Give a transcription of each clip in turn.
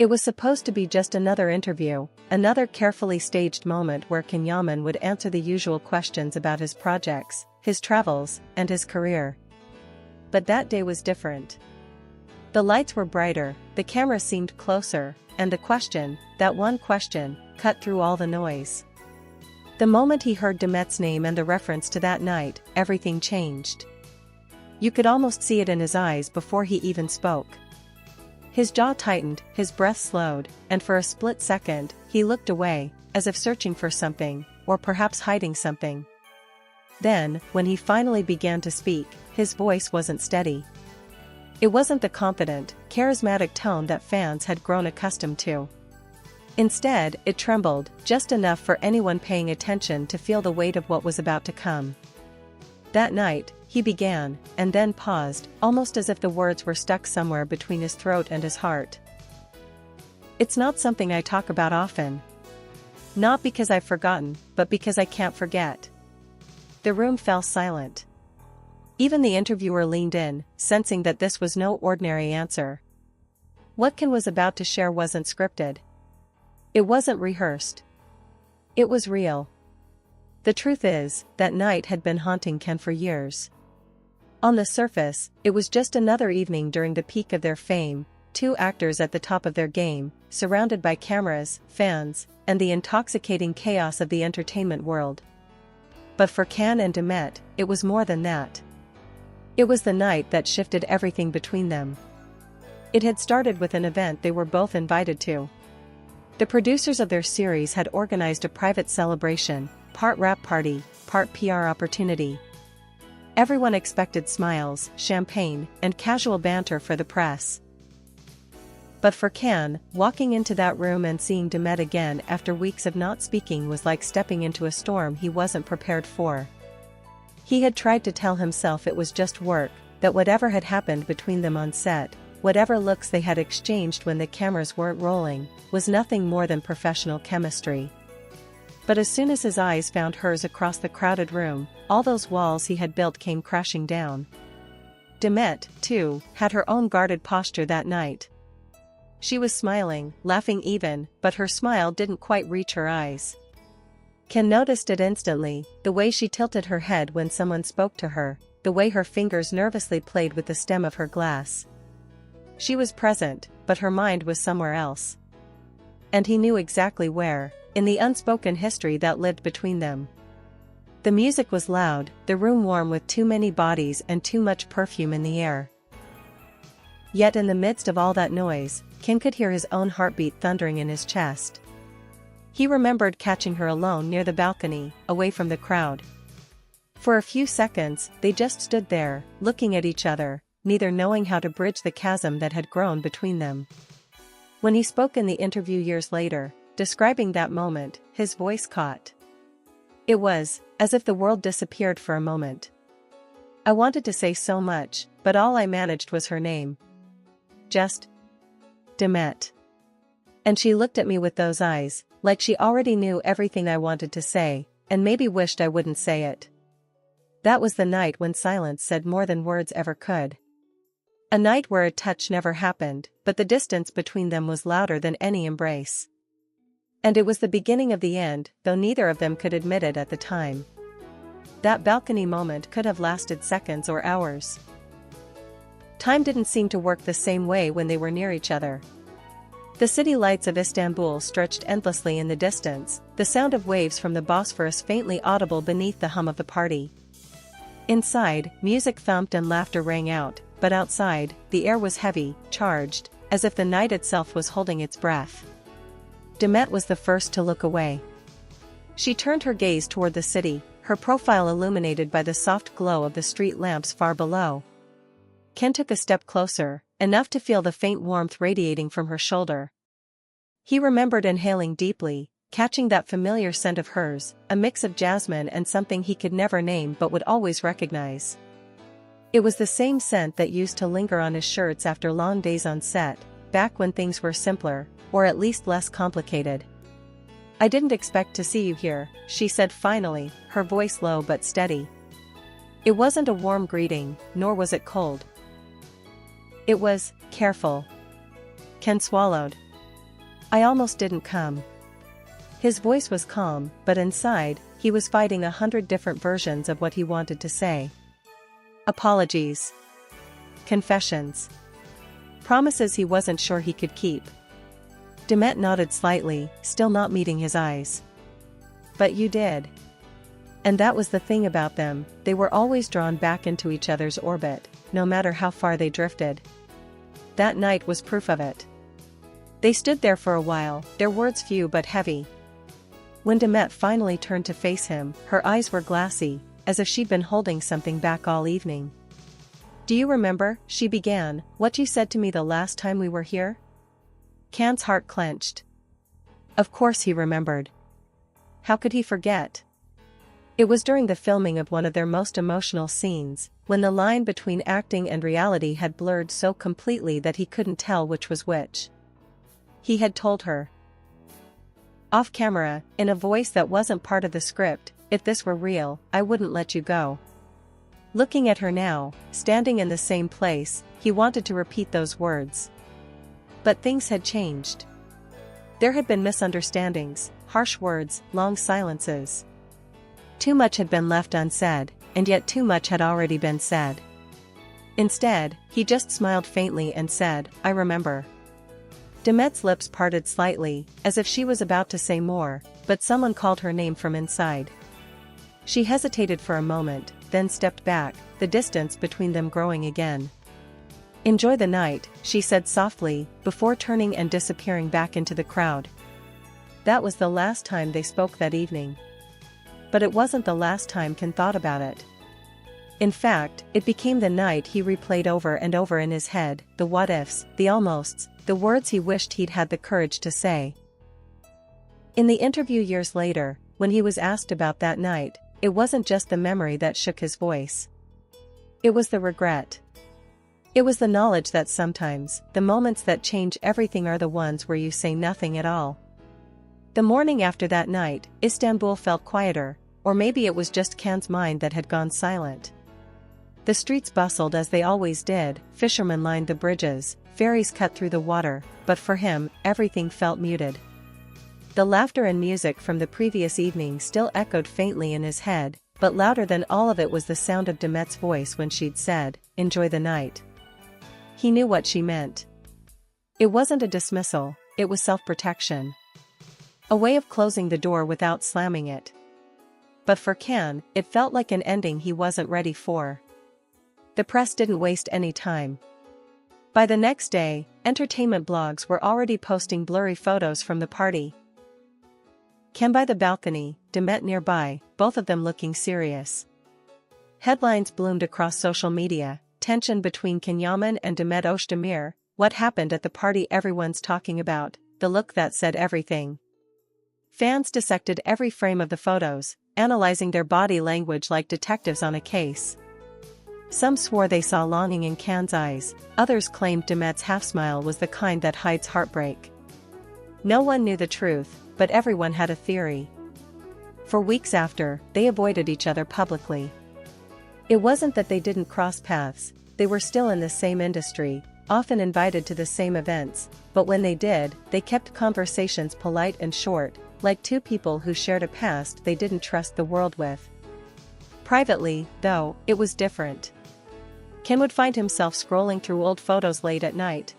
It was supposed to be just another interview, another carefully staged moment where Can Yaman would answer the usual questions about his projects, his travels, and his career. But that day was different. The lights were brighter, the camera seemed closer, and the question, that one question, cut through all the noise. The moment he heard Demet's name and the reference to that night, everything changed. You could almost see it in his eyes before he even spoke. His jaw tightened, his breath slowed, and for a split second, he looked away, as if searching for something, or perhaps hiding something. Then, when he finally began to speak, his voice wasn't steady. It wasn't the confident, charismatic tone that fans had grown accustomed to. Instead, it trembled, just enough for anyone paying attention to feel the weight of what was about to come. That night, he began, and then paused, almost as if the words were stuck somewhere between his throat and his heart. It's not something I talk about often. Not because I've forgotten, but because I can't forget. The room fell silent. Even the interviewer leaned in, sensing that this was no ordinary answer. What Can was about to share wasn't scripted. It wasn't rehearsed. It was real. The truth is, that night had been haunting Can for years. On the surface, it was just another evening during the peak of their fame, two actors at the top of their game, surrounded by cameras, fans, and the intoxicating chaos of the entertainment world. But for Can and Demet, it was more than that. It was the night that shifted everything between them. It had started with an event they were both invited to. The producers of their series had organized a private celebration, part rap party, part PR opportunity. Everyone expected smiles, champagne, and casual banter for the press. But for Can, walking into that room and seeing Demet again after weeks of not speaking was like stepping into a storm he wasn't prepared for. He had tried to tell himself it was just work, that whatever had happened between them on set, whatever looks they had exchanged when the cameras weren't rolling, was nothing more than professional chemistry. But as soon as his eyes found hers across the crowded room, all those walls he had built came crashing down. Demet, too, had her own guarded posture that night. She was smiling, laughing even, but her smile didn't quite reach her eyes. Can noticed it instantly, the way she tilted her head when someone spoke to her, the way her fingers nervously played with the stem of her glass. She was present, but her mind was somewhere else. And he knew exactly where, in the unspoken history that lived between them. The music was loud, the room warm with too many bodies and too much perfume in the air. Yet in the midst of all that noise, Can could hear his own heartbeat thundering in his chest. He remembered catching her alone near the balcony, away from the crowd. For a few seconds, they just stood there, looking at each other, neither knowing how to bridge the chasm that had grown between them. When he spoke in the interview years later, describing that moment, his voice caught. It was, as if the world disappeared for a moment. I wanted to say so much, but all I managed was her name. Just Demet. And she looked at me with those eyes, like she already knew everything I wanted to say, and maybe wished I wouldn't say it. That was the night when silence said more than words ever could. A night where a touch never happened, but the distance between them was louder than any embrace. And it was the beginning of the end, though neither of them could admit it at the time. That balcony moment could have lasted seconds or hours. Time didn't seem to work the same way when they were near each other. The city lights of Istanbul stretched endlessly in the distance, the sound of waves from the Bosphorus faintly audible beneath the hum of the party. Inside, music thumped and laughter rang out, but outside, the air was heavy, charged, as if the night itself was holding its breath. Demet was the first to look away. She turned her gaze toward the city, her profile illuminated by the soft glow of the street lamps far below. Can took a step closer, enough to feel the faint warmth radiating from her shoulder. He remembered inhaling deeply, catching that familiar scent of hers, a mix of jasmine and something he could never name but would always recognize. It was the same scent that used to linger on his shirts after long days on set, back when things were simpler, or at least less complicated. "I didn't expect to see you here," she said finally, her voice low but steady. It wasn't a warm greeting, nor was it cold. It was careful. Can swallowed. I almost didn't come. His voice was calm, but inside, he was fighting 100 different versions of what he wanted to say. Apologies. Confessions. Promises he wasn't sure he could keep. Demet nodded slightly, still not meeting his eyes. But you did. And that was the thing about them, they were always drawn back into each other's orbit, no matter how far they drifted. That night was proof of it. They stood there for a while, their words few but heavy. When Demet finally turned to face him, her eyes were glassy, as if she'd been holding something back all evening. Do you remember, she began, what you said to me the last time we were here? Can's heart clenched. Of course he remembered. How could he forget? It was during the filming of one of their most emotional scenes, when the line between acting and reality had blurred so completely that he couldn't tell which was which. He had told her. Off camera, in a voice that wasn't part of the script, if this were real, I wouldn't let you go. Looking at her now, standing in the same place, he wanted to repeat those words. But things had changed. There had been misunderstandings, harsh words, long silences. Too much had been left unsaid, and yet too much had already been said. Instead, he just smiled faintly and said, I remember. Demet's lips parted slightly, as if she was about to say more, but someone called her name from inside. She hesitated for a moment, then stepped back, the distance between them growing again. Enjoy the night, she said softly, before turning and disappearing back into the crowd. That was the last time they spoke that evening. But it wasn't the last time Can thought about it. In fact, it became the night he replayed over and over in his head, the what-ifs, the almosts, the words he wished he'd had the courage to say. In the interview years later, when he was asked about that night, it wasn't just the memory that shook his voice. It was the regret. It was the knowledge that sometimes, the moments that change everything are the ones where you say nothing at all. The morning after that night, Istanbul felt quieter, or maybe it was just Can's mind that had gone silent. The streets bustled as they always did, fishermen lined the bridges, ferries cut through the water, but for him, everything felt muted. The laughter and music from the previous evening still echoed faintly in his head, but louder than all of it was the sound of Demet's voice when she'd said, enjoy the night. He knew what she meant. It wasn't a dismissal, it was self-protection. A way of closing the door without slamming it. But for Can, it felt like an ending he wasn't ready for. The press didn't waste any time. By the next day, entertainment blogs were already posting blurry photos from the party. Can by the balcony, Demet nearby, both of them looking serious. Headlines bloomed across social media, tension between Can Yaman and Demet Özdemir, what happened at the party everyone's talking about, the look that said everything. Fans dissected every frame of the photos, analyzing their body language like detectives on a case. Some swore they saw longing in Can's eyes, others claimed Demet's half-smile was the kind that hides heartbreak. No one knew the truth, but everyone had a theory. For weeks after, they avoided each other publicly. It wasn't that they didn't cross paths, they were still in the same industry, often invited to the same events, but when they did, they kept conversations polite and short, like two people who shared a past they didn't trust the world with. Privately, though, it was different. Can would find himself scrolling through old photos late at night.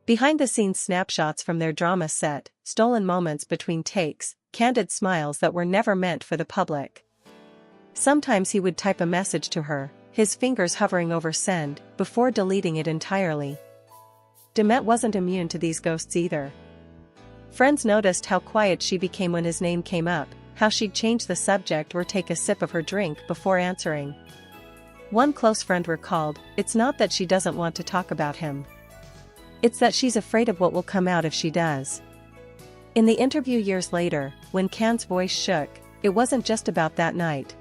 Behind-the-scenes snapshots from their drama set, stolen moments between takes, candid smiles that were never meant for the public. Sometimes he would type a message to her, his fingers hovering over send, before deleting it entirely. Demet wasn't immune to these ghosts either. Friends noticed how quiet she became when his name came up, how she'd change the subject or take a sip of her drink before answering. One close friend recalled, it's not that she doesn't want to talk about him. It's that she's afraid of what will come out if she does. In the interview years later, when Can's voice shook, it wasn't just about that night.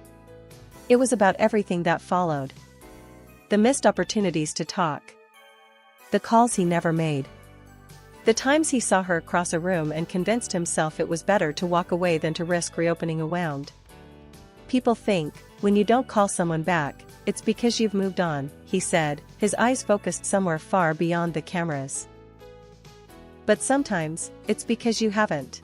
It was about everything that followed. The missed opportunities to talk. The calls he never made. The times he saw her across a room and convinced himself it was better to walk away than to risk reopening a wound. People think, when you don't call someone back, it's because you've moved on, he said, his eyes focused somewhere far beyond the cameras. But sometimes, it's because you haven't.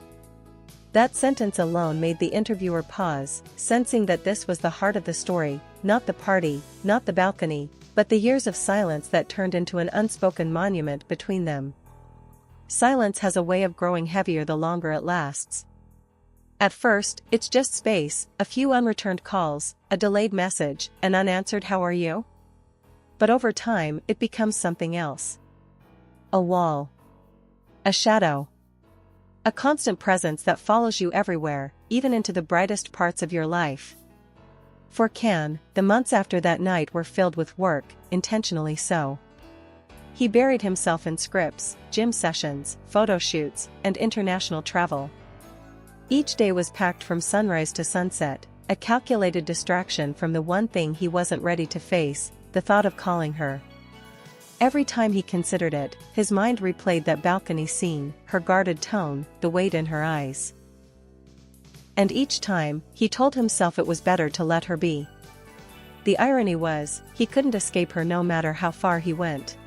That sentence alone made the interviewer pause, sensing that this was the heart of the story, not the party, not the balcony, but the years of silence that turned into an unspoken monument between them. Silence has a way of growing heavier the longer it lasts. At first, it's just space, a few unreturned calls, a delayed message, an unanswered "how are you?" But over time, it becomes something else. A wall. A shadow. A constant presence that follows you everywhere, even into the brightest parts of your life. For Can, the months after that night were filled with work, intentionally so. He buried himself in scripts, gym sessions, photo shoots, and international travel. Each day was packed from sunrise to sunset, a calculated distraction from the one thing he wasn't ready to face, the thought of calling her. Every time he considered it, his mind replayed that balcony scene, her guarded tone, the weight in her eyes. And each time, he told himself it was better to let her be. The irony was, he couldn't escape her no matter how far he went.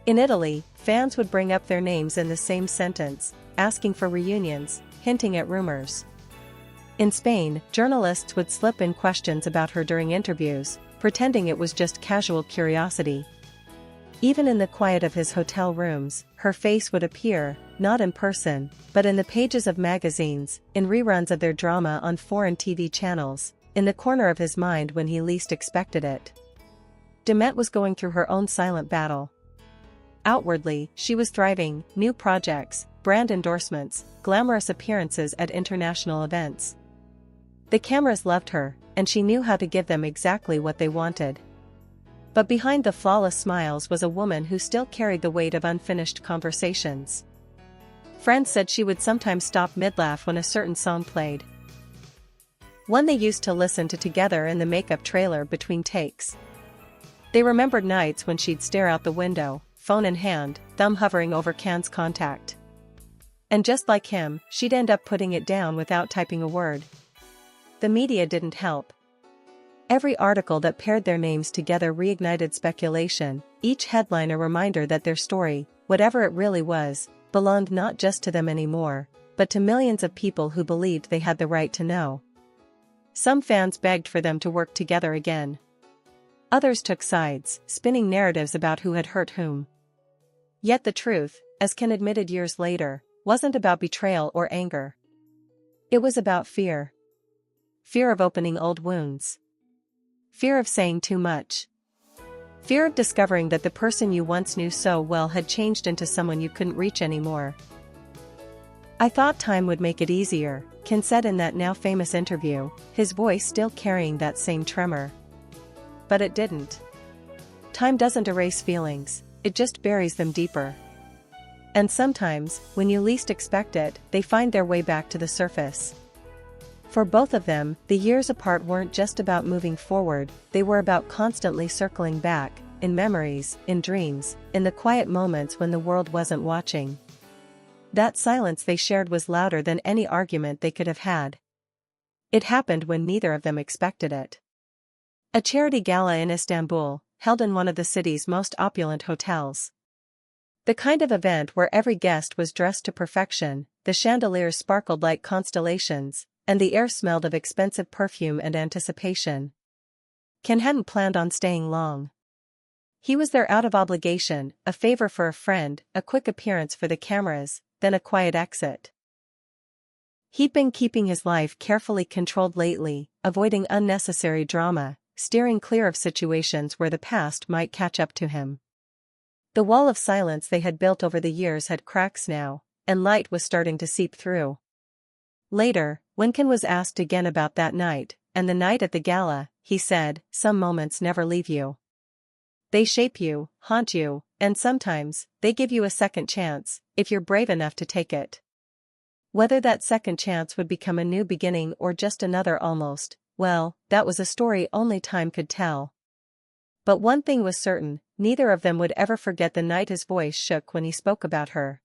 In Italy, fans would bring up their names in the same sentence, asking for reunions, hinting at rumors. In Spain, journalists would slip in questions about her during interviews, pretending it was just casual curiosity. Even in the quiet of his hotel rooms, her face would appear, not in person, but in the pages of magazines, in reruns of their drama on foreign TV channels, in the corner of his mind when he least expected it. Demet was going through her own silent battle. Outwardly, she was thriving, new projects, brand endorsements, glamorous appearances at international events. The cameras loved her, and she knew how to give them exactly what they wanted. But behind the flawless smiles was a woman who still carried the weight of unfinished conversations. Friends said she would sometimes stop mid-laugh when a certain song played. One they used to listen to together in the makeup trailer between takes. They remembered nights when she'd stare out the window, phone in hand, thumb hovering over Can's contact. And just like him, she'd end up putting it down without typing a word. The media didn't help. Every article that paired their names together reignited speculation, each headline a reminder that their story, whatever it really was, belonged not just to them anymore, but to millions of people who believed they had the right to know. Some fans begged for them to work together again. Others took sides, spinning narratives about who had hurt whom. Yet the truth, as Can admitted years later, wasn't about betrayal or anger. It was about fear. Fear of opening old wounds. Fear of saying too much. Fear of discovering that the person you once knew so well had changed into someone you couldn't reach anymore. "I thought time would make it easier," Can said in that now famous interview, his voice still carrying that same tremor. But it didn't. Time doesn't erase feelings, it just buries them deeper. And sometimes, when you least expect it, they find their way back to the surface. For both of them, the years apart weren't just about moving forward, they were about constantly circling back, in memories, in dreams, in the quiet moments when the world wasn't watching. That silence they shared was louder than any argument they could have had. It happened when neither of them expected it. A charity gala in Istanbul, held in one of the city's most opulent hotels. The kind of event where every guest was dressed to perfection, the chandeliers sparkled like constellations, and the air smelled of expensive perfume and anticipation. Can hadn't planned on staying long. He was there out of obligation, a favor for a friend, a quick appearance for the cameras, then a quiet exit. He'd been keeping his life carefully controlled lately, avoiding unnecessary drama, steering clear of situations where the past might catch up to him. The wall of silence they had built over the years had cracks now, and light was starting to seep through. Later, when Can was asked again about that night, and the night at the gala, he said, "Some moments never leave you. They shape you, haunt you, and sometimes, they give you a second chance, if you're brave enough to take it." Whether that second chance would become a new beginning or just another almost, well, that was a story only time could tell. But one thing was certain, neither of them would ever forget the night his voice shook when he spoke about her.